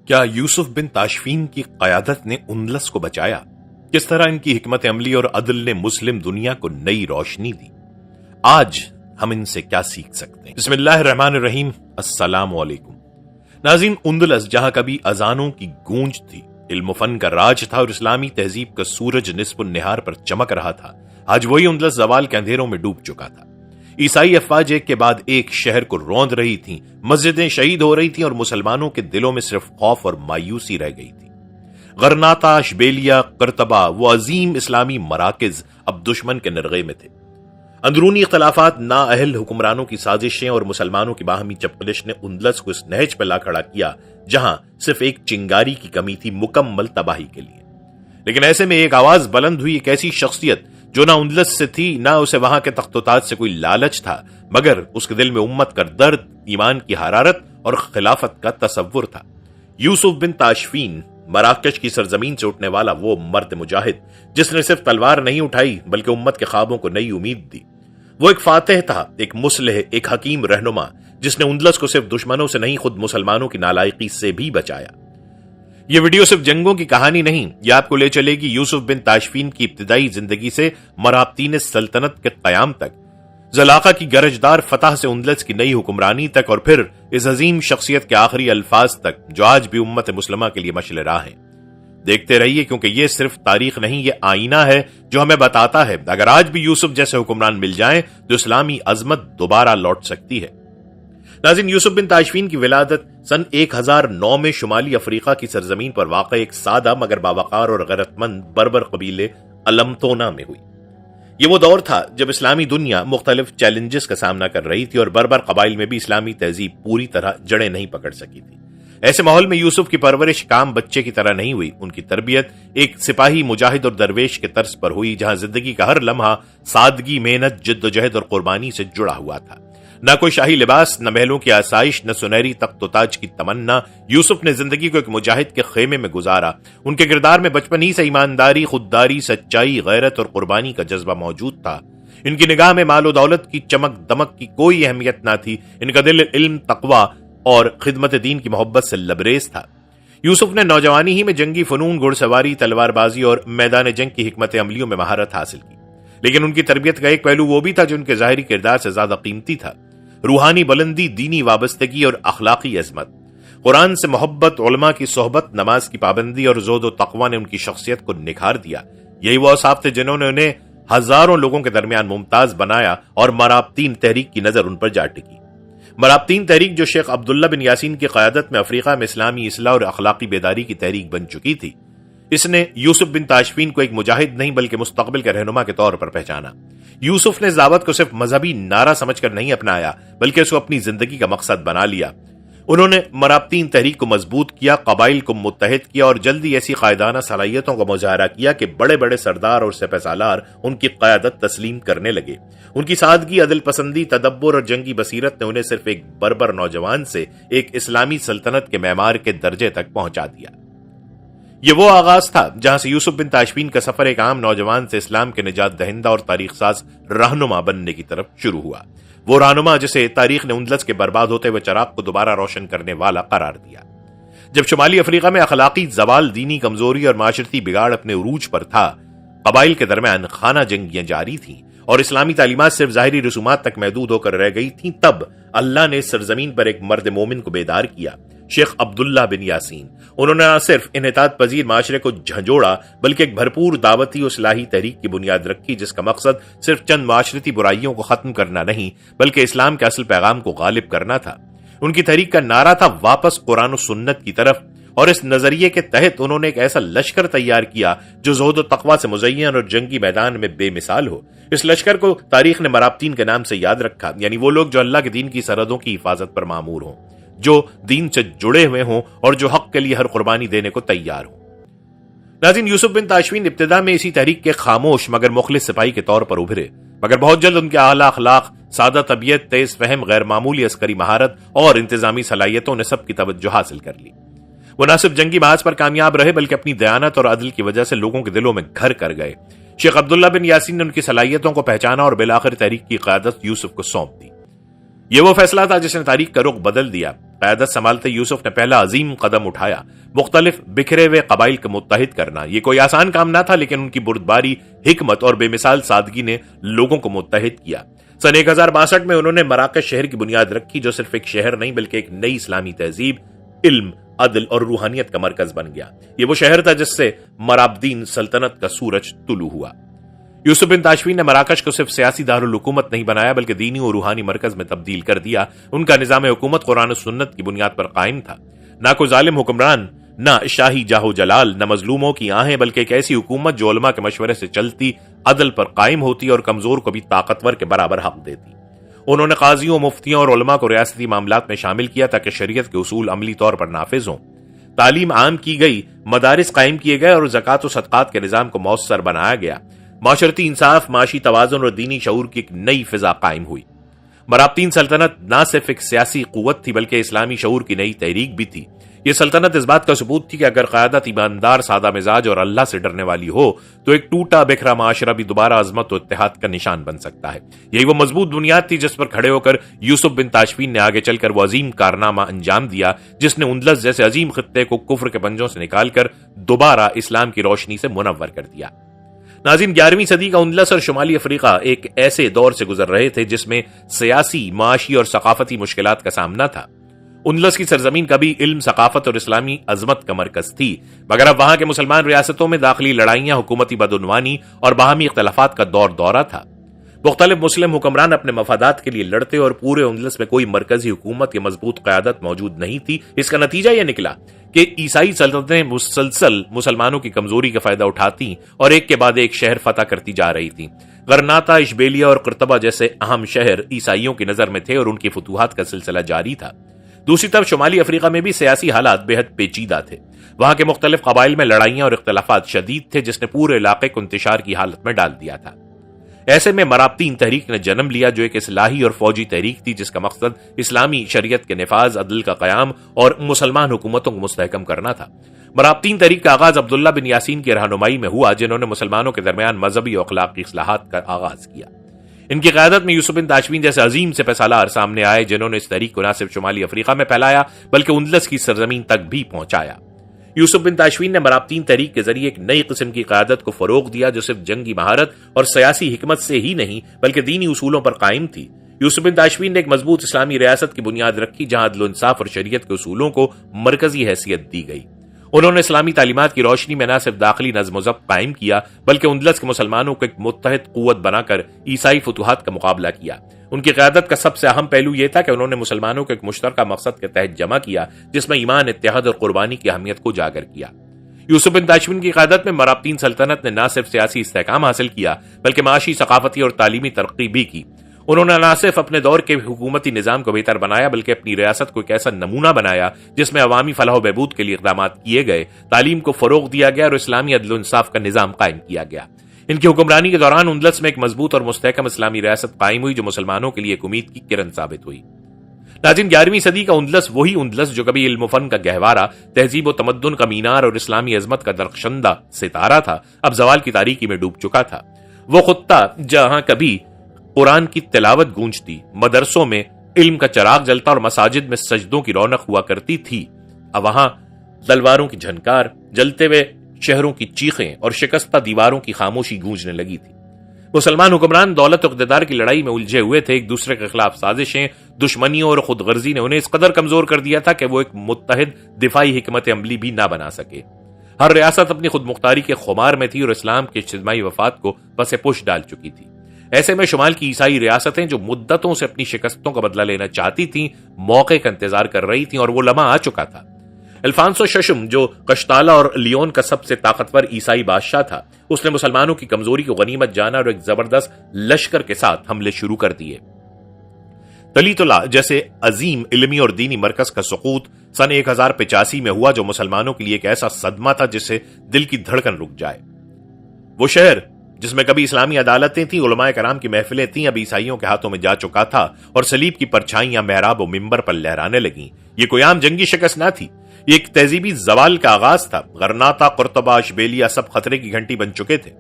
کیا یوسف بن تاشفین کی قیادت نے اندلس کو بچایا؟ کس طرح ان کی حکمت عملی اور عدل نے مسلم دنیا کو نئی روشنی دی؟ آج ہم ان سے کیا سیکھ سکتے ہیں؟ بسم اللہ الرحمن الرحیم۔ السلام علیکم ناظرین، اندلس جہاں کبھی اذانوں کی گونج تھی، علم و فن کا راج تھا اور اسلامی تہذیب کا سورج نصف النہار پر چمک رہا تھا، آج وہی اندلس زوال کے اندھیروں میں ڈوب چکا تھا۔ عیسائی افواج ایک کے بعد ایک شہر کو روند رہی تھیں، مسجدیں شہید ہو رہی تھیں اور مسلمانوں کے دلوں میں صرف خوف اور مایوسی رہ گئی تھی۔ غرناطہ، اشبیلیہ، قرطبہ، وہ عظیم اسلامی مراکز اب دشمن کے نرغے میں تھے۔ اندرونی اختلافات، نااہل حکمرانوں کی سازشیں اور مسلمانوں کی باہمی چپقلش نے اندلس کو اس نہج پہ لا کھڑا کیا جہاں صرف ایک چنگاری کی کمی تھی مکمل تباہی کے لیے۔ لیکن ایسے میں ایک آواز بلند ہوئی، ایک ایسی شخصیت جو نہ اندلس سے تھی، نہ اسے وہاں کے تخت و تاج سے کوئی لالچ تھا، مگر اس کے دل میں امت کا درد، ایمان کی حرارت اور خلافت کا تصور تھا۔ یوسف بن تاشفین، مراکش کی سرزمین سے اٹھنے والا وہ مرد مجاہد جس نے صرف تلوار نہیں اٹھائی بلکہ امت کے خوابوں کو نئی امید دی۔ وہ ایک فاتح تھا، ایک مصلح، ایک حکیم رہنما جس نے اندلس کو صرف دشمنوں سے نہیں، خود مسلمانوں کی نالائقی سے بھی بچایا۔ یہ ویڈیو صرف جنگوں کی کہانی نہیں، یہ آپ کو لے چلے گی یوسف بن تاشفین کی ابتدائی زندگی سے مرابطین سلطنت کے قیام تک، زلاقہ کی گرجدار فتح سے اندلس کی نئی حکمرانی تک، اور پھر اس عظیم شخصیت کے آخری الفاظ تک جو آج بھی امت مسلمہ کے لیے مشعل راہ ہیں۔ دیکھتے رہیے کیونکہ یہ صرف تاریخ نہیں، یہ آئینہ ہے جو ہمیں بتاتا ہے اگر آج بھی یوسف جیسے حکمران مل جائیں تو اسلامی عظمت دوبارہ لوٹ سکتی ہے۔ ناظرین، یوسف بن تاشفین کی ولادت سن 1009 میں شمالی افریقہ کی سرزمین پر واقع ایک سادہ مگر باوقار اور غیرت مند بربر قبیلے المتونا میں ہوئی۔ یہ وہ دور تھا جب اسلامی دنیا مختلف چیلنجز کا سامنا کر رہی تھی اور بربر قبائل میں بھی اسلامی تہذیب پوری طرح جڑیں نہیں پکڑ سکی تھی۔ ایسے ماحول میں یوسف کی پرورش کام بچے کی طرح نہیں ہوئی، ان کی تربیت ایک سپاہی، مجاہد اور درویش کے طرز پر ہوئی جہاں زندگی کا ہر لمحہ سادگی، محنت، جد و جہد اور قربانی سے جڑا ہوا تھا۔ نہ کوئی شاہی لباس، نہ محلوں کی آسائش، نہ سنہری تخت و تاج کی تمنا۔ یوسف نے زندگی کو ایک مجاہد کے خیمے میں گزارا۔ ان کے کردار میں بچپن ہی سے ایمانداری، خودداری، سچائی، غیرت اور قربانی کا جذبہ موجود تھا۔ ان کی نگاہ میں مال و دولت کی چمک دمک کی کوئی اہمیت نہ تھی، ان کا دل علم، تقوی اور خدمت دین کی محبت سے لبریز تھا۔ یوسف نے نوجوانی ہی میں جنگی فنون، گھڑ سواری، تلوار بازی اور میدان جنگ کی حکمت عملیوں میں مہارت حاصل کی، لیکن ان کی تربیت کا ایک پہلو وہ بھی تھا جو ان کے ظاہری کردار سے زیادہ قیمتی تھا: روحانی بلندی، دینی وابستگی اور اخلاقی عظمت۔ قرآن سے محبت، علماء کی صحبت، نماز کی پابندی اور زہد و تقوی نے ان کی شخصیت کو نکھار دیا۔ یہی وہ اوصاف تھے جنہوں نے انہیں ہزاروں لوگوں کے درمیان ممتاز بنایا اور مرابطین تحریک کی نظر ان پر جا ٹکی۔ مرابطین تحریک جو شیخ عبداللہ بن یاسین کی قیادت میں افریقہ میں اسلامی اصلاح اور اخلاقی بیداری کی تحریک بن چکی تھی، اس نے یوسف بن تاشفین کو ایک مجاہد نہیں بلکہ مستقبل کے رہنما کے طور پر پہچانا۔ یوسف نے دعوت کو صرف مذہبی نعرہ سمجھ کر نہیں اپنایا بلکہ اس کو اپنی زندگی کا مقصد بنا لیا۔ انہوں نے مرابطین تحریک کو مضبوط کیا، قبائل کو متحد کیا اور جلدی ایسی قائدانہ صلاحیتوں کا مظاہرہ کیا کہ بڑے بڑے سردار اور سپہ سالار ان کی قیادت تسلیم کرنے لگے۔ ان کی سادگی، عدل پسندی، تدبر اور جنگی بصیرت نے انہیں صرف ایک بربر نوجوان سے ایک اسلامی سلطنت کے معمار کے درجے تک پہنچا دیا۔ یہ وہ آغاز تھا جہاں سے یوسف بن تاشفین کا سفر ایک عام نوجوان سے اسلام کے نجات دہندہ اور تاریخ ساز رہنما بننے کی طرف شروع ہوا۔ وہ رہنما جسے تاریخ نے اندلس کے برباد ہوتے ہوئے چراغ کو دوبارہ روشن کرنے والا قرار دیا۔ جب شمالی افریقہ میں اخلاقی زوال، دینی کمزوری اور معاشرتی بگاڑ اپنے عروج پر تھا، قبائل کے درمیان خانہ جنگیاں جاری تھیں اور اسلامی تعلیمات صرف ظاہری رسومات تک محدود ہو کر رہ گئی تھیں، تب اللہ نے سرزمین پر ایک مرد مومن کو بیدار کیا، شیخ عبداللہ بن یاسین۔ انہوں نے نہ صرف انحطاط پذیر معاشرے کو جھنجھوڑا بلکہ ایک بھرپور دعوتی و اصلاحی تحریک کی بنیاد رکھی جس کا مقصد صرف چند معاشرتی برائیوں کو ختم کرنا نہیں بلکہ اسلام کے اصل پیغام کو غالب کرنا تھا۔ ان کی تحریک کا نعرہ تھا واپس قرآن و سنت کی طرف، اور اس نظریے کے تحت انہوں نے ایک ایسا لشکر تیار کیا جو زہد و تقوی سے مزین اور جنگی میدان میں بے مثال ہو۔ اس لشکر کو تاریخ نے مرابطین کے نام سے یاد رکھا، یعنی وہ لوگ جو اللہ کے دین کی سرحدوں کی حفاظت پر مامور ہوں، جو دین سے جڑے ہوئے ہوں اور جو حق کے لیے ہر قربانی دینے کو تیار ہوں۔ ناظرین، یوسف بن تاشفین ابتدا میں اسی تحریک کے خاموش مگر مخلص سپاہی کے طور پر ابھرے، مگر بہت جلد ان کے اعلیٰ اخلاق، سادہ طبیعت، تیز فہم، غیر معمولی عسکری مہارت اور انتظامی صلاحیتوں نے سب کی توجہ حاصل کر لی۔ وہ نہ صرف جنگی محاذ پر کامیاب رہے بلکہ اپنی دیانت اور عدل کی وجہ سے لوگوں کے دلوں میں گھر کر گئے۔ شیخ عبداللہ بن یاسین نے ان کی صلاحیتوں کو پہچانا اور بالآخر تحریک کی قیادت یوسف کو سونپ دی۔ یہ وہ فیصلہ تھا جس نے تاریخ کا رخ بدل دیا۔ قیادت سنبھالتے یوسف نے پہلا عظیم قدم اٹھایا، مختلف بکھرے ہوئے قبائل کو متحد کرنا۔ یہ کوئی آسان کام نہ تھا، لیکن ان کی بردباری، حکمت اور بے مثال سادگی نے لوگوں کو متحد کیا۔ سن 1062 میں انہوں نے مراکش شہر کی بنیاد رکھی، جو صرف ایک شہر نہیں بلکہ ایک نئی اسلامی تہذیب، علم، عدل اور روحانیت کا مرکز بن گیا۔ یہ وہ شہر تھا جس سے مرابدین سلطنت کا سورج طلوع ہوا۔ یوسف بن تاشفین نے مراکش کو صرف سیاسی دارالحکومت نہیں بنایا بلکہ دینی اور روحانی مرکز میں تبدیل کر دیا۔ ان کا نظام حکومت قرآن و سنت کی بنیاد پر قائم تھا۔ نہ کوئی ظالم حکمران، نہ شاہی جاہ و جلال، نہ مظلوموں کی آہیں، بلکہ ایک ایسی حکومت جو علماء کے مشورے سے چلتی، عدل پر قائم ہوتی اور کمزور کو بھی طاقتور کے برابر حق دیتی۔ انہوں نے قاضیوں، مفتیوں اور علماء کو ریاستی معاملات میں شامل کیا تاکہ شریعت کے اصول عملی طور پر نافذ ہوں۔ تعلیم عام کی گئی، مدارس قائم کیے گئے اور زکوٰۃ و صدقات کے نظام کو مؤثر بنایا گیا۔ معاشرتی انصاف، معاشی توازن اور دینی شعور کی ایک نئی فضا قائم ہوئی۔ مرابطین سلطنت نہ صرف ایک سیاسی قوت تھی بلکہ اسلامی شعور کی نئی تحریک بھی تھی۔ یہ سلطنت اس بات کا ثبوت تھی کہ اگر قیادت ایماندار، سادہ مزاج اور اللہ سے ڈرنے والی ہو تو ایک ٹوٹا بکھرا معاشرہ بھی دوبارہ عظمت و اتحاد کا نشان بن سکتا ہے۔ یہی وہ مضبوط بنیاد تھی جس پر کھڑے ہو کر یوسف بن تاشفین نے آگے چل کر وہ عظیم کارنامہ انجام دیا جس نے اندلس جیسے عظیم خطے کو کفر کے پنجوں سے نکال کر دوبارہ اسلام کی روشنی سے منور کر دیا۔ ناظرین، 11ویں صدی کا اندلس اور شمالی افریقہ ایک ایسے دور سے گزر رہے تھے جس میں سیاسی، معاشی اور ثقافتی مشکلات کا سامنا تھا۔ اندلس کی سرزمین کبھی علم، ثقافت اور اسلامی عظمت کا مرکز تھی، مگر اب وہاں کے مسلمان ریاستوں میں داخلی لڑائیاں، حکومتی بدعنوانی اور باہمی اختلافات کا دورہ تھا۔ مختلف مسلم حکمران اپنے مفادات کے لیے لڑتے اور پورے اندلس میں کوئی مرکزی حکومت یا مضبوط قیادت موجود نہیں تھی۔ اس کا نتیجہ یہ نکلا کہ عیسائی سلطنتیں مسلسل مسلمانوں کی کمزوری کا فائدہ اٹھاتی اور ایک کے بعد ایک شہر فتح کرتی جا رہی تھی۔ غرناطہ، اشبیلیہ اور قرطبہ جیسے اہم شہر عیسائیوں کی نظر میں تھے اور ان کی فتوحات کا سلسلہ جاری تھا۔ دوسری طرف شمالی افریقہ میں بھی سیاسی حالات بے حد پیچیدہ تھے۔ وہاں کے مختلف قبائل میں لڑائیاں اور اختلافات شدید تھے جس نے پورے علاقے کو انتشار کی حالت میں ڈال دیا تھا۔ ایسے میں مرابطین تحریک نے جنم لیا جو ایک اصلاحی اور فوجی تحریک تھی جس کا مقصد اسلامی شریعت کے نفاذ، عدل کا قیام اور مسلمان حکومتوں کو مستحکم کرنا تھا۔ مرابطین تحریک کا آغاز عبداللہ بن یاسین کی رہنمائی میں ہوا جنہوں نے مسلمانوں کے درمیان مذہبی اور اخلاقی اصلاحات کا آغاز کیا۔ ان کی قیادت میں یوسف بن تاشفین جیسے عظیم سپہ سالار سامنے آئے جنہوں نے اس تحریک کو نہ صرف شمالی افریقہ میں پھیلایا بلکہ اندلس کی سرزمین تک بھی پہنچایا۔ یوسف بن تاشفین نے مرابطین تحریک کے ذریعے ایک نئی قسم کی قیادت کو فروغ دیا جو صرف جنگی مہارت اور سیاسی حکمت سے ہی نہیں بلکہ دینی اصولوں پر قائم تھی۔ یوسف بن تاشفین نے ایک مضبوط اسلامی ریاست کی بنیاد رکھی جہاں عدل و انصاف اور شریعت کے اصولوں کو مرکزی حیثیت دی گئی۔ انہوں نے اسلامی تعلیمات کی روشنی میں نہ صرف داخلی نظم و ضبط قائم کیا بلکہ اندلس کے مسلمانوں کو ایک متحد قوت بنا کر عیسائی فتوحات کا مقابلہ کیا۔ ان کی قیادت کا سب سے اہم پہلو یہ تھا کہ انہوں نے مسلمانوں کو ایک مشترکہ مقصد کے تحت جمع کیا جس میں ایمان، اتحاد اور قربانی کی اہمیت کو اجاگر کیا۔ یوسف بن تاشفین کی قیادت میں مرابطین سلطنت نے نہ صرف سیاسی استحکام حاصل کیا بلکہ معاشی، ثقافتی اور تعلیمی ترقی بھی کی۔ انہوں نے نہ صرف اپنے دور کے حکومتی نظام کو بہتر بنایا بلکہ اپنی ریاست کو ایک ایسا نمونہ بنایا جس میں عوامی فلاح و بہبود کے لیے اقدامات کیے گئے، تعلیم کو فروغ دیا گیا اور اسلامی عدل و انصاف کا نظام قائم کیا گیا۔ ان کی حکمرانی کے دوران اندلس میں ایک مضبوط اور مستحکم اسلامی ریاست قائم ہوئی جو مسلمانوں کے لیے ایک امید کی کرن ثابت ہوئی۔ ناظرین، 11ویں صدی کا اندلس وہی اندلس جو کبھی علم و فن کا گہوارہ، تہذیب و تمدن کا مینار اور اسلامی عظمت کا درخشندہ ستارہ تھا، اب زوال کی تاریکی میں ڈوب چکا تھا۔ وہ خطہ جہاں کبھی قرآن کی تلاوت گونجتی، مدرسوں میں علم کا چراغ جلتا اور مساجد میں سجدوں کی رونق ہوا کرتی تھی، اب وہاں تلواروں کی جھنکار، جلتے ہوئے شہروں کی چیخیں اور شکستہ دیواروں کی خاموشی گونجنے لگی تھی۔ مسلمان حکمران دولت و اقتدار کی لڑائی میں الجھے ہوئے تھے، ایک دوسرے کے خلاف سازشیں، دشمنیوں اور خود غرضی نے انہیں اس قدر کمزور کر دیا تھا کہ وہ ایک متحد دفاعی حکمت عملی بھی نہ بنا سکے۔ ہر ریاست اپنی خود مختاری کے خمار میں تھی اور اسلام کے اجتماعی وفات کو پس پش ڈال چکی تھی۔ ایسے میں شمال کی عیسائی ریاستیں جو مدتوں سے اپنی شکستوں کا بدلہ لینا چاہتی تھیں، موقع کا انتظار کر رہی تھیں اور وہ لمحہ آ چکا تھا۔ الفانسو ششم جو قشتالہ اور لیون کا سب سے طاقتور عیسائی بادشاہ تھا، اس نے مسلمانوں کی کمزوری کو غنیمت جانا اور ایک زبردست لشکر کے ساتھ حملے شروع کر دیے۔ تلیتلا جیسے عظیم علمی اور دینی مرکز کا سقوط سن 1085 میں ہوا جو مسلمانوں کے لیے ایک ایسا صدمہ تھا جس سے دل کی دھڑکن رک جائے۔ وہ شہر جس میں کبھی اسلامی عدالتیں تھیں، علماء کرام کی محفلیں تھیں، اب عیسائیوں کے ہاتھوں میں جا چکا تھا اور صلیب کی پرچھائیاں محراب و منبر پر لہرانے لگیں۔ یہ کوئی عام جنگی شکست نہ تھی، یہ ایک تہذیبی زوال کا آغاز تھا۔ غرناطہ، قرطبہ، اشبیلیہ سب خطرے کی گھنٹی بن چکے تھے۔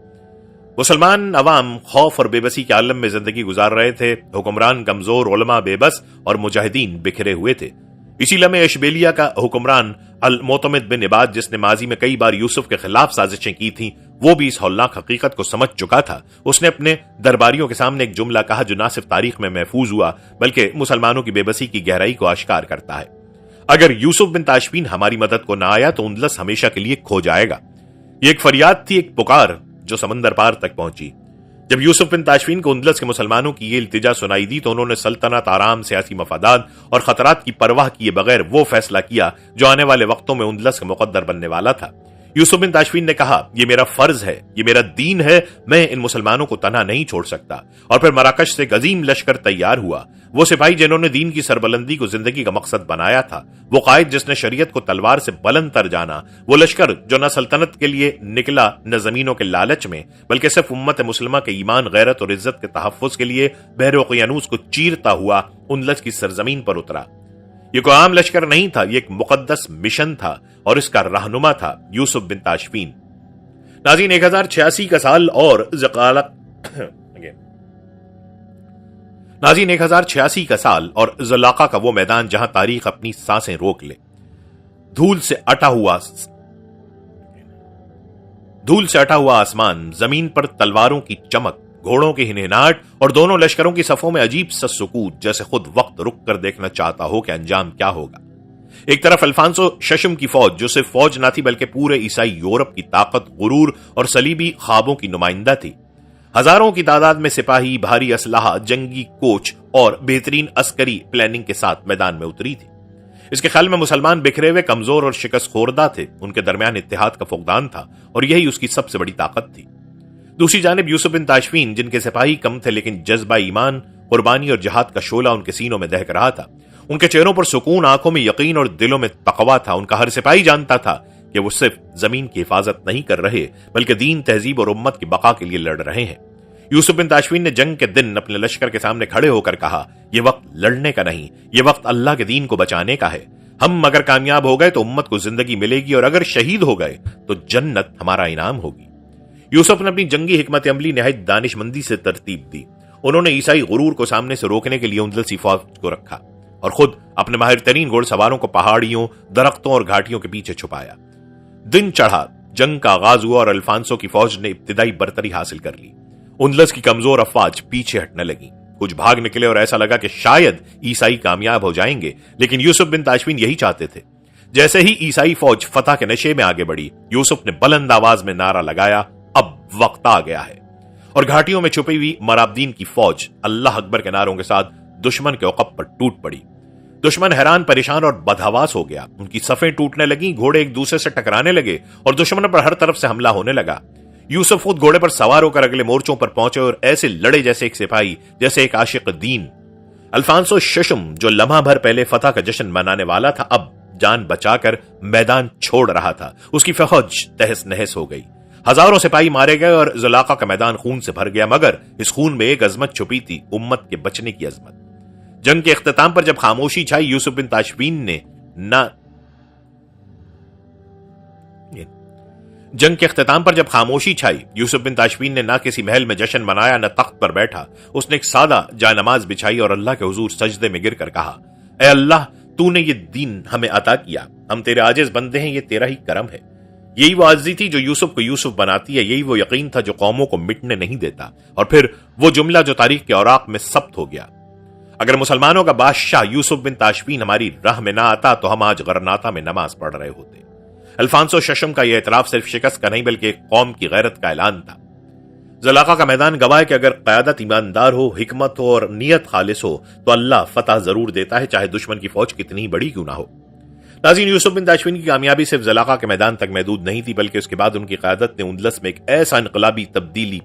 مسلمان عوام خوف اور بے بسی کے عالم میں زندگی گزار رہے تھے، حکمران کمزور، علماء بے بس اور مجاہدین بکھرے ہوئے تھے۔ اسی لمحے اشبیلیہ کا حکمران المعتمد بن عباد، جس نے ماضی میں کئی بار یوسف کے خلاف سازشیں کی تھیں، وہ بھی اس ہولناک حقیقت کو سمجھ چکا تھا۔ اس نے اپنے درباریوں کے سامنے ایک جملہ کہا جو نہ صرف تاریخ میں محفوظ ہوا بلکہ مسلمانوں کی بے بسی کی گہرائی کو آشکار کرتا ہے۔ اگر یوسف بن تاشفین ہماری مدد کو نہ آیا تو اندلس ہمیشہ کے لیے کھو جائے گا۔ یہ ایک فریاد تھی، ایک پکار جو سمندر پار تک پہنچی۔ جب یوسف بن تاشفین کو اندلس کے مسلمانوں کی یہ التجا سنائی دی تو انہوں نے سلطنت، آرام، سیاسی مفادات اور خطرات کی پرواہ کیے بغیر وہ فیصلہ کیا جو آنے والے وقتوں میں اندلس کا مقدر بننے والا تھا۔ یوسف بن تاشفین نے کہا، یہ میرا فرض ہے، یہ میرا دین ہے، میں ان مسلمانوں کو تنہا نہیں چھوڑ سکتا۔ اور پھر مراکش سے ایک عظیم لشکر تیار ہوا۔ وہ سپاہی جنہوں نے دین کی سربلندی کو زندگی کا مقصد بنایا تھا، وہ قائد جس نے شریعت کو تلوار سے بلند تر جانا، وہ لشکر جو نہ سلطنت کے لیے نکلا نہ زمینوں کے لالچ میں، بلکہ صرف امت مسلمہ کے ایمان، غیرت اور عزت کے تحفظ کے لیے بحر اقیانوس کو چیرتا ہوا اندلس کی سرزمین پر اترا۔ یہ کوئی عام لشکر نہیں تھا، یہ ایک مقدس مشن تھا اور اس کا رہنما تھا یوسف بن تاشفین۔ ناظرین، 1086 کا سال اور ناظرین 1086 کا سال اور زلاقہ کا وہ میدان جہاں تاریخ اپنی سانسیں روک لے۔ دھول سے اٹا ہوا آسمان، زمین پر تلواروں کی چمک، گھوڑوں کی ہنہناہٹ اور دونوں لشکروں کی صفوں میں عجیب سا سکوت، جیسے خود وقت رک کر دیکھنا چاہتا ہو کہ انجام کیا ہوگا۔ ایک طرف الفانسو ششم کی فوج، جو صرف فوج نہ تھی بلکہ پورے عیسائی یورپ کی طاقت، غرور اور صلیبی خوابوں کی نمائندہ تھی۔ ہزاروں کی تعداد میں سپاہی، بھاری اسلحہ، جنگی کوچ اور بہترین عسکری پلاننگ کے ساتھ میدان میں اتری تھی۔ اس کے خیال میں مسلمان بکھرے ہوئے، کمزور اور شکست خوردہ تھے، ان کے درمیان اتحاد کا فقدان تھا اور یہی اس کی سب سے بڑی طاقت تھی۔ دوسری جانب یوسف بن تاشفین، جن کے سپاہی کم تھے لیکن جذبہ ایمان، قربانی اور جہاد کا شعلہ ان کے سینوں میں دہک رہا تھا۔ ان کے چہروں پر سکون، آنکھوں میں یقین اور دلوں میں تقویٰ تھا۔ ان کا ہر سپاہی جانتا تھا کہ وہ صرف زمین کی حفاظت نہیں کر رہے بلکہ دین، تہذیب اور امت کی بقا کے لیے لڑ رہے ہیں۔ یوسف بن تاشفین نے جنگ کے دن اپنے لشکر کے سامنے کھڑے ہو کر کہا، یہ وقت لڑنے کا نہیں، یہ وقت اللہ کے دین کو بچانے کا ہے۔ ہم اگر کامیاب ہو گئے تو امت کو زندگی ملے گی اور اگر شہید ہو گئے تو جنت ہمارا انعام ہوگی۔ یوسف نے اپنی جنگی حکمت عملی نہایت دانش مندی سے ترتیب دی۔ انہوں نے عیسائی غرور کو سامنے سے روکنے کے لیے اندلسی فوج کو رکھا اور خود اپنے ماہر ترین گھوڑ سواروں کو پہاڑیوں، درختوں اور گھاٹیوں کے پیچھے چھپایا۔ دن چڑھا، جنگ کا آغاز ہوا اور الفانسو کی فوج نے ابتدائی برتری حاصل کر لی۔ اندلس کی کمزور افواج پیچھے ہٹنے لگی، کچھ بھاگ نکلے اور ایسا لگا کہ شاید عیسائی کامیاب ہو جائیں گے، لیکن یوسف بن تاشفین یہی چاہتے تھے۔ جیسے ہی عیسائی فوج فتح کے نشے میں آگے بڑھی، یوسف نے بلند آواز میں نعرہ لگایا، اب وقت آ گیا ہے، اور گھاٹیوں میں چھپی ہوئی مرابدین کی فوج اللہ اکبر کے نعروں کے ساتھ دشمن کے عقب پر ٹوٹ پڑی۔ دشمن حیران، پریشان اور بدحواس ہو گیا، ان کی صفیں ٹوٹنے لگیں، گھوڑے ایک دوسرے سے ٹکرانے لگے اور دشمن پر ہر طرف سے حملہ ہونے لگا۔ یوسف خود گھوڑے پر سوار ہو کر اگلے مورچوں پر پہنچے اور ایسے لڑے جیسے ایک سپاہی، جیسے ایک عاشق دین۔ الفانسو ششم، جو لمحہ بھر پہلے فتح کا جشن منانے والا تھا، اب جان بچا کر میدان چھوڑ رہا تھا۔ اس کی فوج تہس نہس ہو گئی، ہزاروں سپاہی مارے گئے اور زلاقہ کا میدان خون سے بھر گیا، مگر اس خون میں ایک عظمت چھپی تھی، امت کے بچنے کی عظمت۔ جنگ کے اختتام پر جب خاموشی چھائی، یوسف بن تاشفین نے نہ کسی محل میں جشن منایا، نہ تخت پر بیٹھا۔ اس نے ایک سادہ جائے نماز بچھائی اور اللہ کے حضور سجدے میں گر کر کہا، اے اللہ، تو نے یہ دین ہمیں عطا کیا، ہم تیرے عاجز بندے ہیں، یہ تیرا ہی کرم ہے۔ یہی وہ عاجزی تھی جو یوسف کو یوسف بناتی ہے، یہی وہ یقین تھا جو قوموں کو مٹنے نہیں دیتا، اور پھر وہ جملہ جو تاریخ کے اوراق میں ثبت ہو گیا، اگر مسلمانوں کا بادشاہ یوسف بن تاشفین ہماری راہ میں نہ آتا تو ہم آج غرناطہ میں نماز پڑھ رہے ہوتے۔ الفانسو ششم کا یہ اعتراف صرف شکست کا نہیں بلکہ ایک قوم کی غیرت کا اعلان تھا۔ زلاقہ کا میدان گواہ ہے کہ اگر قیادت ایماندار ہو، حکمت ہو اور نیت خالص ہو تو اللہ فتح ضرور دیتا ہے، چاہے دشمن کی فوج کتنی بڑی کیوں نہ ہو۔ ناظرین، یوسف بن تاشفین کی کامیابی صرف زلاقہ کے میدان تک محدود نہیں تھی بلکہ اس کے بعد ان کی قیادت نے اندلس میں ایک ایسا انقلابی تبدیلی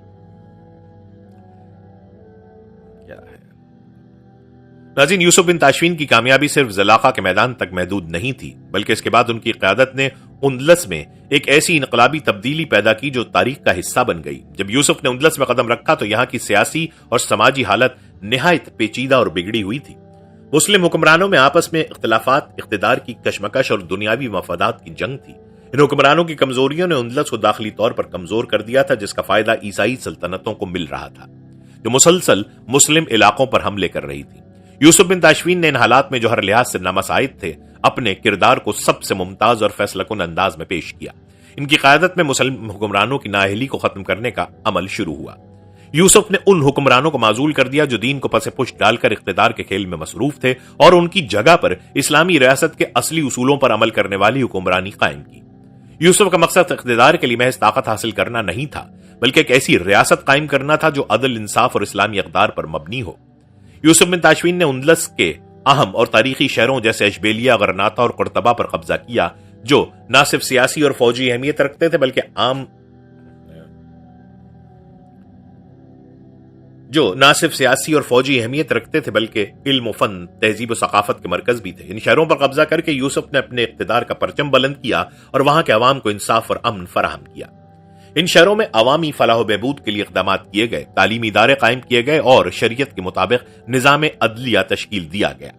ناظرین یوسف بن تاشفین کی کامیابی صرف زلاقہ کے میدان تک محدود نہیں تھی بلکہ اس کے بعد ان کی قیادت نے اندلس میں ایک ایسی انقلابی تبدیلی پیدا کی جو تاریخ کا حصہ بن گئی۔ جب یوسف نے اندلس میں قدم رکھا تو یہاں کی سیاسی اور سماجی حالت نہایت پیچیدہ اور بگڑی ہوئی تھی۔ مسلم حکمرانوں میں آپس میں اختلافات، اقتدار کی کشمکش اور دنیاوی مفادات کی جنگ تھی۔ ان حکمرانوں کی کمزوریوں نے اندلس کو داخلی طور پر کمزور کر دیا تھا، جس کا فائدہ عیسائی سلطنتوں کو مل رہا تھا جو مسلسل مسلم علاقوں پر حملے کر رہی تھی۔ یوسف بن تاشفین نے ان حالات میں جو ہر لحاظ سے نامساعد تھے اپنے کردار کو سب سے ممتاز اور فیصلہ کن انداز میں پیش کیا۔ ان کی قیادت میں مسلم حکمرانوں کی نااہلی کو ختم کرنے کا عمل شروع ہوا۔ یوسف نے ان حکمرانوں کو معزول کر دیا جو دین کو پس پشت ڈال کر اقتدار کے کھیل میں مصروف تھے، اور ان کی جگہ پر اسلامی ریاست کے اصلی اصولوں پر عمل کرنے والی حکمرانی قائم کی۔ یوسف کا مقصد اقتدار کے لیے محض طاقت حاصل کرنا نہیں تھا، بلکہ ایک ایسی ریاست قائم کرنا تھا جو عدل، انصاف اور اسلامی اقدار پر مبنی ہو۔ یوسف بن تاشفین نے اندلس کے اہم اور تاریخی شہروں جیسے اشبیلیہ، غرناطہ اور قرطبہ پر قبضہ کیا، جو نہ صرف سیاسی اور فوجی اہمیت رکھتے تھے بلکہ علم و فن، تہذیب و ثقافت کے مرکز بھی تھے۔ ان شہروں پر قبضہ کر کے یوسف نے اپنے اقتدار کا پرچم بلند کیا اور وہاں کے عوام کو انصاف اور امن فراہم کیا۔ ان شہروں میں عوامی فلاح و بہبود کے لیے اقدامات کیے گئے، تعلیمی ادارے قائم کیے گئے اور شریعت کے مطابق نظام عدلیہ تشکیل دیا گیا۔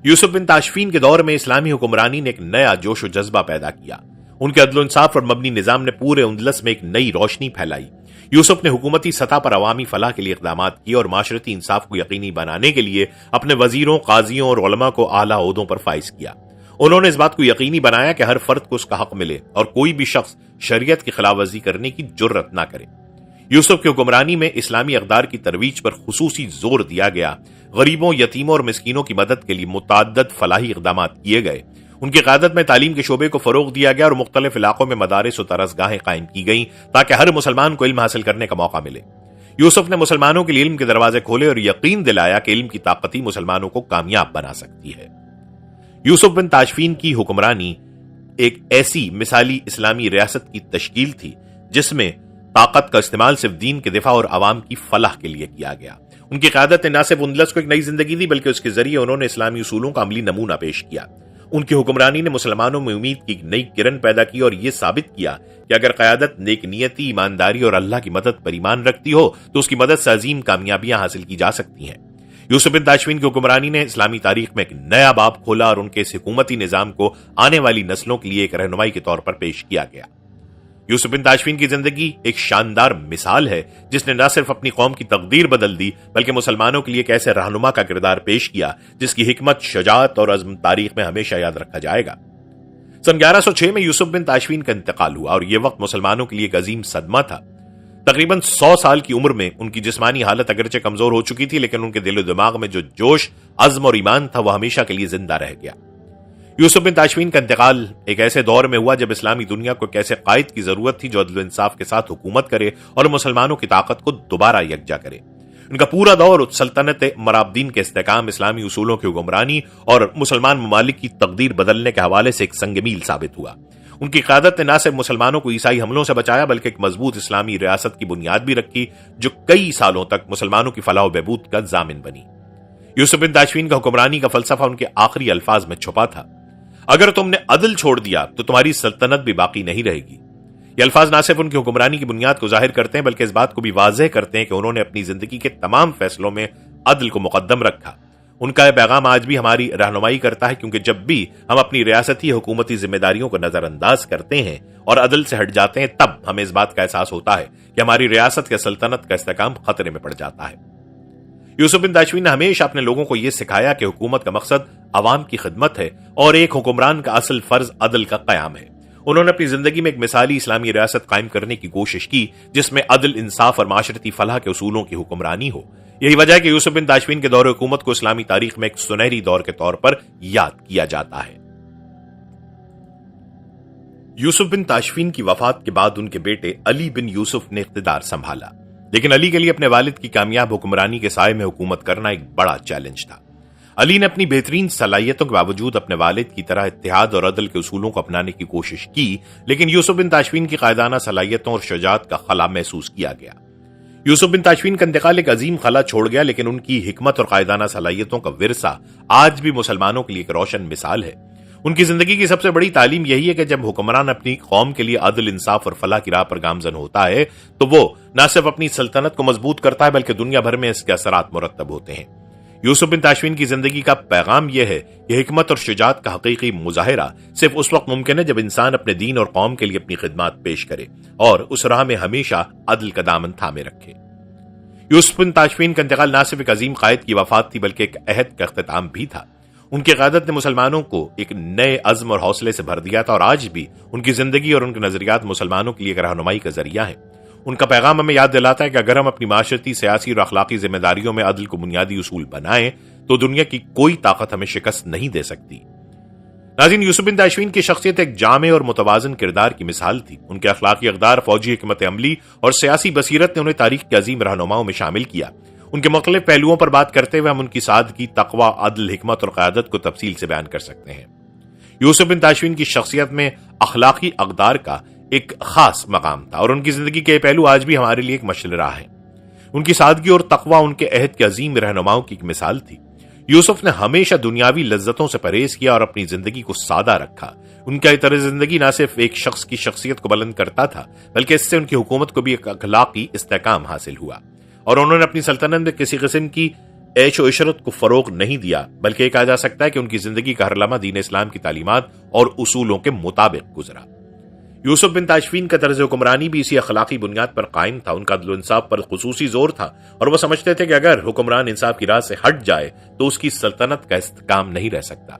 یوسف بن تاشفین کے دور میں اسلامی حکمرانی نے ایک نیا جوش و جذبہ پیدا کیا۔ ان کے عدل و انصاف پر مبنی نظام نے پورے اندلس میں ایک نئی روشنی پھیلائی۔ یوسف نے حکومتی سطح پر عوامی فلاح کے لیے اقدامات کیے اور معاشرتی انصاف کو یقینی بنانے کے لیے اپنے وزیروں، قاضیوں اور علماء کو اعلیٰ عہدوں پر فائز کیا۔ انہوں نے اس بات کو یقینی بنایا کہ ہر فرد کو اس کا حق ملے اور کوئی بھی شخص شریعت کی خلاف ورزی کرنے کی جرأت نہ کرے۔ یوسف کی حکمرانی میں اسلامی اقدار کی ترویج پر خصوصی زور دیا گیا۔ غریبوں، یتیموں اور مسکینوں کی مدد کے لیے متعدد فلاحی اقدامات کیے گئے۔ ان کی قیادت میں تعلیم کے شعبے کو فروغ دیا گیا اور مختلف علاقوں میں مدارس و درسگاہیں قائم کی گئیں تاکہ ہر مسلمان کو علم حاصل کرنے کا موقع ملے۔ یوسف نے مسلمانوں کے لیے علم کے دروازے کھولے اور یقین دلایا کہ علم کی طاقت ہی مسلمانوں کو کامیاب بنا سکتی ہے۔ یوسف بن تاشفین کی حکمرانی ایک ایسی مثالی اسلامی ریاست کی تشکیل تھی جس میں طاقت کا استعمال صرف دین کے دفاع اور عوام کی فلاح کے لیے کیا گیا۔ ان کی قیادت نے نہ صرف اندلس کو ایک نئی زندگی دی بلکہ اس کے ذریعے انہوں نے اسلامی اصولوں کا عملی نمونہ پیش کیا۔ ان کی حکمرانی نے مسلمانوں میں امید کی ایک نئی کرن پیدا کی اور یہ ثابت کیا کہ اگر قیادت نیک نیتی، ایمانداری اور اللہ کی مدد پر ایمان رکھتی ہو تو اس کی مدد سے عظیم کامیابیاں حاصل کی جا سکتی ہیں۔ یوسف بن تاشفین کی حکمرانی نے اسلامی تاریخ میں ایک نیا باب کھولا اور ان کے اس حکومتی نظام کو آنے والی نسلوں کے لیے ایک رہنمائی کے طور پر پیش کیا گیا۔ یوسف بن تاشفین کی زندگی ایک شاندار مثال ہے جس نے نہ صرف اپنی قوم کی تقدیر بدل دی بلکہ مسلمانوں کے لیے ایک ایسے رہنما کا کردار پیش کیا جس کی حکمت، شجاعت اور عزم تاریخ میں ہمیشہ یاد رکھا جائے گا۔ سن 1106 میں یوسف بن تاشفین کا انتقال ہوا اور یہ وقت مسلمانوں کے لیے ایک عظیم صدمہ تھا۔ تقریباً 100 سال کی عمر میں ان کی جسمانی حالت اگرچہ کمزور ہو چکی تھی لیکن ان کے دل و دماغ میں جو جوش، عزم اور ایمان تھا وہ ہمیشہ کے لیے زندہ رہ گیا۔ یوسف بن تاشفین کا انتقال ایک ایسے دور میں ہوا جب اسلامی دنیا کو ایک ایسے قائد کی ضرورت تھی جو عدل و انصاف کے ساتھ حکومت کرے اور مسلمانوں کی طاقت کو دوبارہ یکجا کرے۔ ان کا پورا دور سلطنت مرابدین کے استحکام، اسلامی اصولوں کی حکمرانی اور مسلمان ممالک کی تقدیر بدلنے کے حوالے سے ایک سنگ میل ثابت ہوا۔ ان کی قیادت نے نہ صرف مسلمانوں کو عیسائی حملوں سے بچایا بلکہ ایک مضبوط اسلامی ریاست کی بنیاد بھی رکھی جو کئی سالوں تک مسلمانوں کی فلاح و بہبود کا ضامن بنی۔ یوسف بن تاشفین کا حکمرانی کا فلسفہ ان کے آخری الفاظ میں چھپا تھا: اگر تم نے عدل چھوڑ دیا تو تمہاری سلطنت بھی باقی نہیں رہے گی۔ یہ الفاظ نہ صرف ان کی حکمرانی کی بنیاد کو ظاہر کرتے ہیں بلکہ اس بات کو بھی واضح کرتے ہیں کہ انہوں نے اپنی زندگی کے تمام فیصلوں میں عدل کو مقدم رکھا۔ ان کا یہ پیغام آج بھی ہماری رہنمائی کرتا ہے کیونکہ جب بھی ہم اپنی ریاستی حکومتی ذمہ داریوں کو نظر انداز کرتے ہیں اور عدل سے ہٹ جاتے ہیں تب ہمیں اس بات کا احساس ہوتا ہے کہ ہماری ریاست یا سلطنت کا استحکام خطرے میں پڑ جاتا ہے۔ یوسف بن تاشفین نے ہمیشہ اپنے لوگوں کو یہ سکھایا کہ حکومت کا مقصد عوام کی خدمت ہے اور ایک حکمران کا اصل فرض عدل کا قیام ہے۔ انہوں نے اپنی زندگی میں ایک مثالی اسلامی ریاست قائم کرنے کی کوشش کی جس میں عدل، انصاف اور معاشرتی فلاح کے اصولوں کی حکمرانی ہو۔ یہی وجہ ہے کہ یوسف بن تاشفین کے دور حکومت کو اسلامی تاریخ میں ایک سنہری دور کے طور پر یاد کیا جاتا ہے۔ یوسف بن تاشفین کی وفات کے بعد ان کے بیٹے علی بن یوسف نے اقتدار سنبھالا، لیکن علی کے لیے اپنے والد کی کامیاب حکمرانی کے سائے میں حکومت کرنا ایک بڑا چیلنج تھا۔ علی نے اپنی بہترین صلاحیتوں کے باوجود اپنے والد کی طرح اتحاد اور عدل کے اصولوں کو اپنانے کی کوشش کی، لیکن یوسف بن تاشفین کی قائدانہ صلاحیتوں اور شجاعت کا خلا محسوس کیا گیا۔ یوسف بن تاشفین کا انتقال ایک عظیم خلا چھوڑ گیا لیکن ان کی حکمت اور قائدانہ صلاحیتوں کا ورثہ آج بھی مسلمانوں کے لیے ایک روشن مثال ہے۔ ان کی زندگی کی سب سے بڑی تعلیم یہی ہے کہ جب حکمران اپنی قوم کے لیے عدل، انصاف اور فلاح کی راہ پر گامزن ہوتا ہے تو وہ نہ صرف اپنی سلطنت کو مضبوط کرتا ہے بلکہ دنیا بھر میں اس کے اثرات مرتب ہوتے ہیں۔ یوسف بن تاشفین کی زندگی کا پیغام یہ ہے کہ حکمت اور شجاعت کا حقیقی مظاہرہ صرف اس وقت ممکن ہے جب انسان اپنے دین اور قوم کے لیے اپنی خدمات پیش کرے اور اس راہ میں ہمیشہ عدل کا دامن تھامے رکھے۔ یوسف بن تاشفین کا انتقال نہ صرف ایک عظیم قائد کی وفات تھی بلکہ ایک عہد کا اختتام بھی تھا۔ ان کی قیادت نے مسلمانوں کو ایک نئے عزم اور حوصلے سے بھر دیا تھا، اور آج بھی ان کی زندگی اور ان کے نظریات مسلمانوں کے لیے ایک رہنمائی کا ذریعہ ہیں۔ ان کا پیغام ہمیں یاد دلاتا ہے کہ اگر ہم اپنی معاشرتی، سیاسی اور اخلاقی ذمہ داریوں میں عدل کو بنیادی اصول بنائیں تو دنیا کی کوئی طاقت ہمیں شکست نہیں دے سکتی۔ ناظرین، یوسف بن تاشفین کی شخصیت ایک جامع اور متوازن کردار کی مثال تھی۔ ان کے اخلاقی اقدار، فوجی حکمت عملی اور سیاسی بصیرت نے انہیں تاریخ کے عظیم رہنماؤں میں شامل کیا۔ ان کے مختلف پہلوؤں پر بات کرتے ہوئے ہم ان کی سادگی، تقوی، عدل، حکمت اور قیادت کو تفصیل سے بیان کر سکتے ہیں۔ یوسف بن تاشفین کی شخصیت میں اخلاقی اقدار کا ایک خاص مقام تھا، اور ان کی زندگی کے پہلو آج بھی ہمارے لیے ایک مشعل راہ ہیں۔ ان کی سادگی اور تقوی ان کے عہد کے عظیم رہنماؤں کی ایک مثال تھی۔ یوسف نے ہمیشہ دنیاوی لذتوں سے پرہیز کیا اور اپنی زندگی کو سادہ رکھا۔ ان کا یہ طرز زندگی نہ صرف ایک شخص کی شخصیت کو بلند کرتا تھا بلکہ اس سے ان کی حکومت کو بھی ایک اخلاقی استحکام حاصل ہوا، اور انہوں نے اپنی سلطنت میں کسی قسم کی عیش و عشرت کو فروغ نہیں دیا، بلکہ یہ کہا جا سکتا ہے کہ ان کی زندگی کا ہر لمحہ دین اسلام کی تعلیمات اور اصولوں کے مطابق گزرا۔ یوسف بن تاشفین کا طرز حکمرانی بھی اسی اخلاقی بنیاد پر قائم تھا۔ ان کا عدل و انصاف پر خصوصی زور تھا، اور وہ سمجھتے تھے کہ اگر حکمران انصاف کی راہ سے ہٹ جائے تو اس کی سلطنت کا استحکام نہیں رہ سکتا۔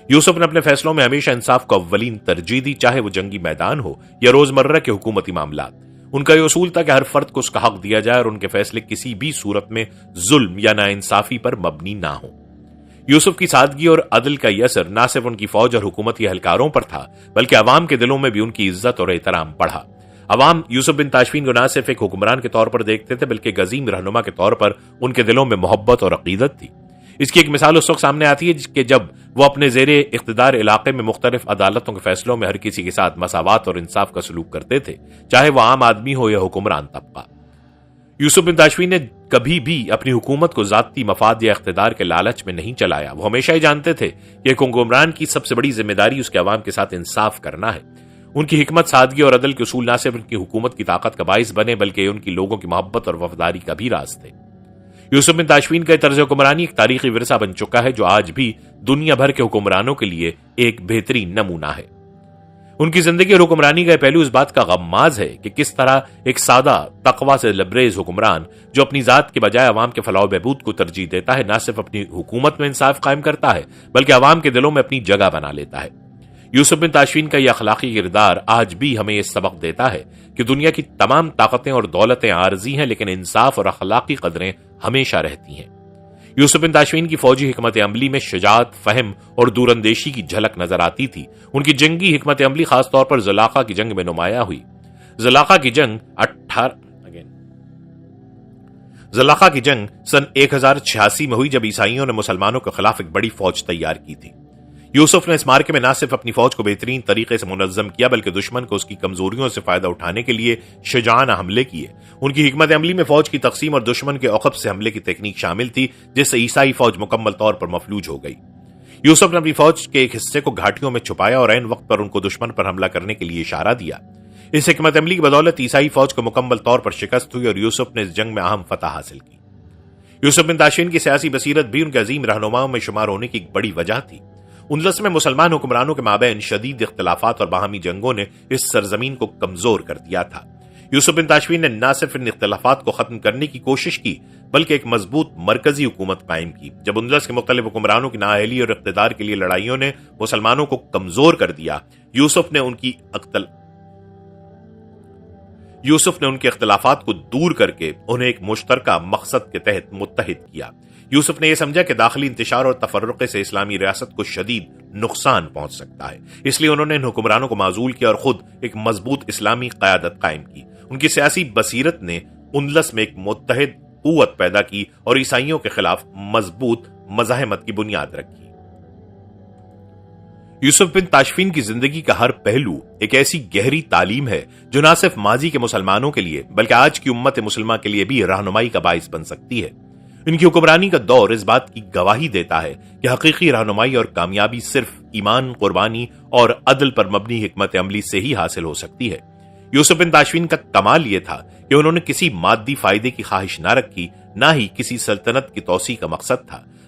یوسف نے اپنے فیصلوں میں ہمیشہ انصاف کو اولین ترجیح دی، چاہے وہ جنگی میدان ہو یا روزمرہ کے حکومتی معاملات۔ ان کا یہ اصول تھا کہ ہر فرد کو اس کا حق دیا جائے اور ان کے فیصلے کسی بھی صورت میں ظلم یا ناانصافی پر مبنی نہ ہوں۔ یوسف کی سادگی اور عدل کا یہ اثر نہ صرف ان کی فوج اور حکومتی اہلکاروں پر تھا بلکہ عوام کے دلوں میں بھی ان کی عزت اور احترام بڑھا۔ عوام یوسف بن تاشفین کو نہ صرف ایک حکمران کے طور پر دیکھتے تھے بلکہ ایک عظیم رہنما کے طور پر ان کے دلوں میں محبت اور عقیدت تھی۔ اس کی ایک مثال اس وقت سامنے آتی ہے کہ جب وہ اپنے زیر اقتدار علاقے میں مختلف عدالتوں کے فیصلوں میں ہر کسی کے ساتھ مساوات اور انصاف کا سلوک کرتے تھے، چاہے وہ عام آدمی ہو یا حکمران طبقہ۔ یوسف بن تاشفین نے کبھی بھی اپنی حکومت کو ذاتی مفاد یا اقتدار کے لالچ میں نہیں چلایا۔ وہ ہمیشہ ہی جانتے تھے کہ ایک حکمران کی سب سے بڑی ذمہ داری اس کے عوام کے ساتھ انصاف کرنا ہے۔ ان کی حکمت، سادگی اور عدل کے اصول نہ صرف ان کی حکومت کی طاقت کا باعث بنے بلکہ ان کی لوگوں کی محبت اور وفاداری کا بھی راز تھے۔ یوسف بن تاشفین کا طرز حکمرانی ایک تاریخی ورثہ بن چکا ہے جو آج بھی دنیا بھر کے حکمرانوں کے لیے ایک بہترین نمونہ ہے۔ ان کی زندگی اور حکمرانی کا پہلو اس بات کا غماز ہے کہ کس طرح ایک سادہ، تقوی سے لبریز حکمران جو اپنی ذات کے بجائے عوام کے فلاح و بہبود کو ترجیح دیتا ہے، نہ صرف اپنی حکومت میں انصاف قائم کرتا ہے بلکہ عوام کے دلوں میں اپنی جگہ بنا لیتا ہے۔ یوسف بن تاشفین کا یہ اخلاقی کردار آج بھی ہمیں یہ سبق دیتا ہے کہ دنیا کی تمام طاقتیں اور دولتیں عارضی ہیں لیکن انصاف اور اخلاقی قدریں ہمیشہ رہتی ہیں۔ یوسف بن تاشفین کی فوجی حکمت عملی میں شجاعت، فہم اور دوراندیشی کی جھلک نظر آتی تھی۔ ان کی جنگی حکمت عملی خاص طور پر زلاقہ کی جنگ میں نمایاں ہوئی۔ زلاقہ کی جنگ سن 1086 میں ہوئی جب عیسائیوں نے مسلمانوں کے خلاف ایک بڑی فوج تیار کی تھی۔ یوسف نے اس معرکے میں نہ صرف اپنی فوج کو بہترین طریقے سے منظم کیا بلکہ دشمن کو اس کی کمزوریوں سے فائدہ اٹھانے کے لیے شجاعانہ حملے کیے۔ ان کی حکمت عملی میں فوج کی تقسیم اور دشمن کے عقب سے حملے کی تکنیک شامل تھی جس سے عیسائی فوج مکمل طور پر مفلوج ہو گئی۔ یوسف نے اپنی فوج کے ایک حصے کو گھاٹیوں میں چھپایا اور عین وقت پر ان کو دشمن پر حملہ کرنے کے لیے اشارہ دیا۔ اس حکمت عملی کی بدولت عیسائی فوج کو مکمل طور پر شکست ہوئی اور یوسف نے اس جنگ میں اہم فتح حاصل کی۔ یوسف بن تاشفین کی سیاسی بصیرت بھی ان کے عظیم رہنماؤں میں شمار ہونے کی ایک بڑی وجہ تھی۔ اندلس میں مسلمان حکمرانوں کے مابین شدید اختلافات اور باہمی جنگوں نے اس سرزمین کو کمزور کر دیا تھا۔ یوسف بن تاشفین نے نہ صرف ان اختلافات کو ختم کرنے کی کوشش کی بلکہ ایک مضبوط مرکزی حکومت قائم کی۔ جب اندلس کے مختلف حکمرانوں کی نااہلی اور اقتدار کے لیے لڑائیوں نے مسلمانوں کو کمزور کر دیا، یوسف نے ان کے اختلافات کو دور کر کے انہیں ایک مشترکہ مقصد کے تحت متحد کیا۔ یوسف نے یہ سمجھا کہ داخلی انتشار اور تفرقے سے اسلامی ریاست کو شدید نقصان پہنچ سکتا ہے، اس لیے انہوں نے ان حکمرانوں کو معزول کیا اور خود ایک مضبوط اسلامی قیادت قائم کی۔ ان کی سیاسی بصیرت نے اندلس میں ایک متحد قوت پیدا کی اور عیسائیوں کے خلاف مضبوط مزاحمت کی بنیاد رکھی۔ یوسف بن تاشفین کی زندگی کا ہر پہلو ایک ایسی گہری تعلیم ہے جو نہ صرف ماضی کے مسلمانوں کے لیے بلکہ آج کی امت مسلمہ کے لیے بھی رہنمائی کا باعث بن سکتی ہے۔ ان کی حکمرانی کا دور اس بات کی گواہی دیتا ہے کہ حقیقی رہنمائی اور کامیابی صرف ایمان، قربانی اور عدل پر مبنی حکمت عملی سے ہی حاصل ہو سکتی ہے۔ یوسف بن تاشفین کا کمال یہ تھا کہ انہوں نے کسی مادی فائدے کی خواہش نہ رکھی، نہ ہی کسی سلطنت کی توسیع کا مقصد تھا،